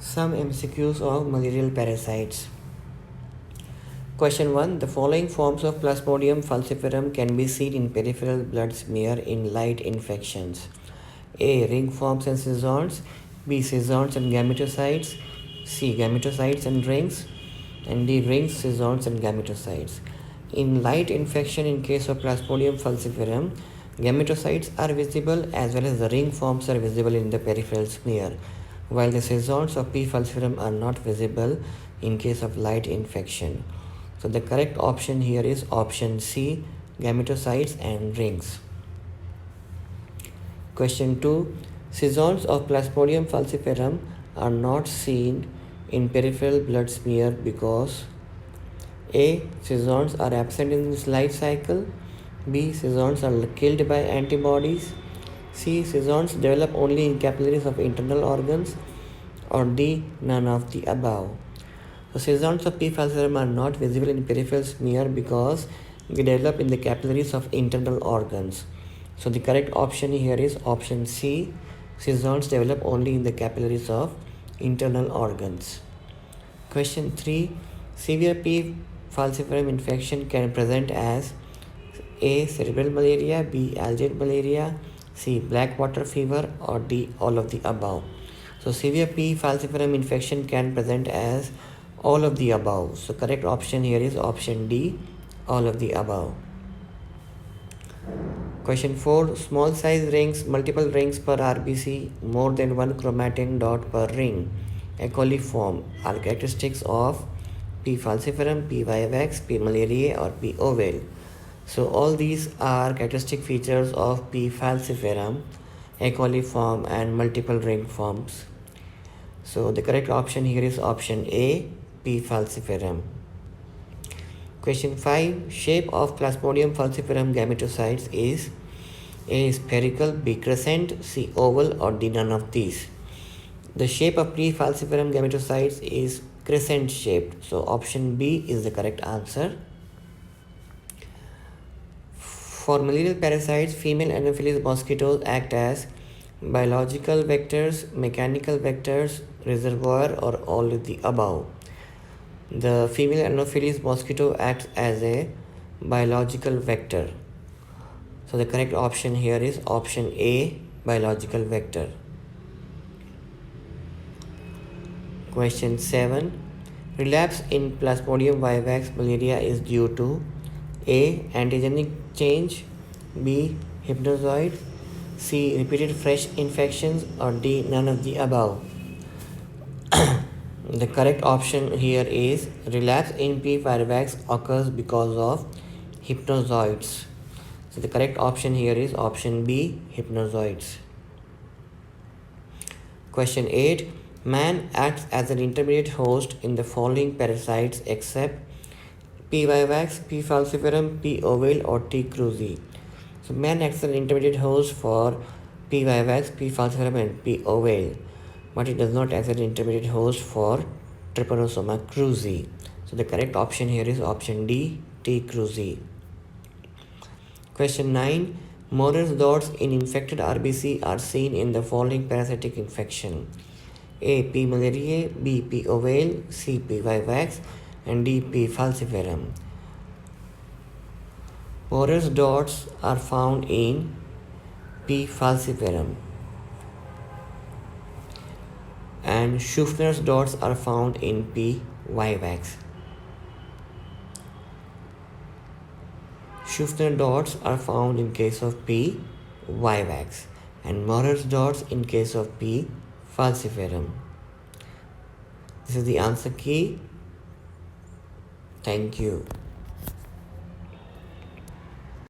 Some MCQs of malarial parasites. Question 1. The following forms of Plasmodium falciparum can be seen in peripheral blood smear in light infections. A. Ring forms and scissorns. B. Scissorns and gametocytes. C. Gametocytes and rings. And D. Rings, scissorns and gametocytes. In light infection in case of Plasmodium falciparum, gametocytes are visible as well as the ring forms are visible in the peripheral smear, while the scissorns of P. falciparum are not visible in case of light infection. So the correct option here is option C, gametocytes and rings. Question 2. Scissorns of Plasmodium falciparum are not seen in peripheral blood smear because A. Scissorns are absent in this life cycle. B. Scissorns are killed by antibodies. C. Scissorns develop only in capillaries of internal organs. Or D. None of the above. So scissorns of P. falciparum are not visible in peripheral smear because they develop in the capillaries of internal organs. So the correct option here is option C. Scissorns develop only in the capillaries of internal organs. Question 3. Severe P. falciparum infection can present as A. Cerebral malaria, B. Algid malaria, C. Black water fever, or D. All of the above. So severe P. falciparum infection can present as all of the above. So correct option here is option D, all of the above. Question 4. Small size rings, multiple rings per RBC, more than one chromatin dot per ring, E. coli form are characteristics of P. falciparum, P. vivax, P. malariae, or P. ovale. So all these are characteristic features of P. falciparum, E. coli form and multiple ring forms. So the correct option here is option A, P. falciparum. Question 5. Shape of Plasmodium falciparum gametocytes is A. spherical, B. crescent, C. oval, or D. none of these. The shape of P. falciparum gametocytes is crescent shaped. So option B is the correct answer. For malarial parasites, female Anopheles mosquitoes act as biological vectors, mechanical vectors, reservoir, or all of the above. The female Anopheles mosquito acts as a biological vector. So the correct option here is option A, biological vector. Question 7. Relapse in Plasmodium vivax malaria is due to A. Antigenic change, B. Hypnozoid, C. Repeated fresh infections, or D. None of the above. The correct option here is relapse in P. vivax occurs because of hypnozoids. So the correct option here is option B, hypnozoids. Question 8. Man acts as an intermediate host in the following parasites except P. vivax, P. falciparum, P. ovale, or T. cruzi. So man acts as an intermediate host for P. vivax, P. falciparum, and P. ovale, but it does not act as an intermediate host for Trypanosoma cruzi. So the correct option here is option D, T. cruzi. Question 9. Mohrer's dots in infected RBC are seen in the following parasitic infection. A. P. malariae, B. P. ovale, C. P. vivax, and D. P. falciparum. Mohrer's dots are found in P. falciparum, and Schuffner's dots are found in P. vivax. Schuffner dots are found in case of P. vivax, and Mohrer's dots in case of P. falciparum. This is the answer key. Thank you.